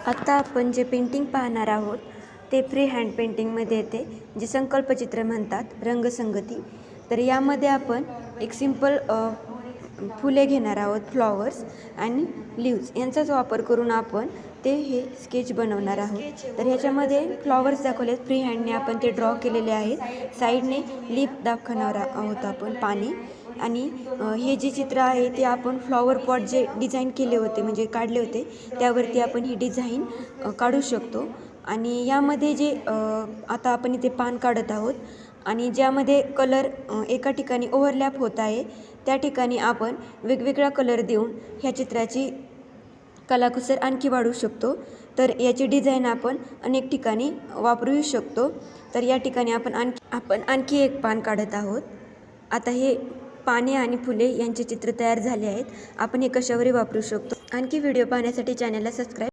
आता आपण जे पेंटिंग पाहणार आहोत ते फ्री हँड पेंटिंगमध्ये येते, जे संकल्पचित्र म्हणतात, रंगसंगती. तर यामध्ये आपण एक सिंपल फुले घेणार आहोत, फ्लॉवर्स आणि लीव्स यांचाच वापर करून आपण हे स्केच बनवणार आहोत. तर ह्याच्यामध्ये फ्लॉवर्स दाखवले आहेत, फ्री हँडने आपण ते ड्रॉ केलेले आहेत. साईडने लीफ दाखवणार आहोत आपण, पाणी. आणि हे जे चित्र आहे ते आपण फ्लॉवर पॉट जे डिझाईन केले होते, म्हणजे काढले होते, त्यावरती आपण ही डिझाईन काढू शकतो. आणि यामध्ये जे आता आपण इथे पान काढत आहोत आणि ज्यामध्ये कलर एका ठिकाणी ओव्हरलॅप होत आहे, त्या ठिकाणी आपण वेगवेगळा कलर देऊन ह्या चित्राची कलाकुसर आणखी वाढवू शकतो. तर याची डिझाईन आपण अनेक ठिकाणी वापरू शकतो. तर या ठिकाणी आपण आणखी एक पान काढत आहोत. आता हे पाने आणि फुले यांचे चित्र तयार झाले आहेत. आपण हे कशावरही वापरू शकतो. आणखी व्हिडिओ पाहण्यासाठी चॅनलला सबस्क्राईब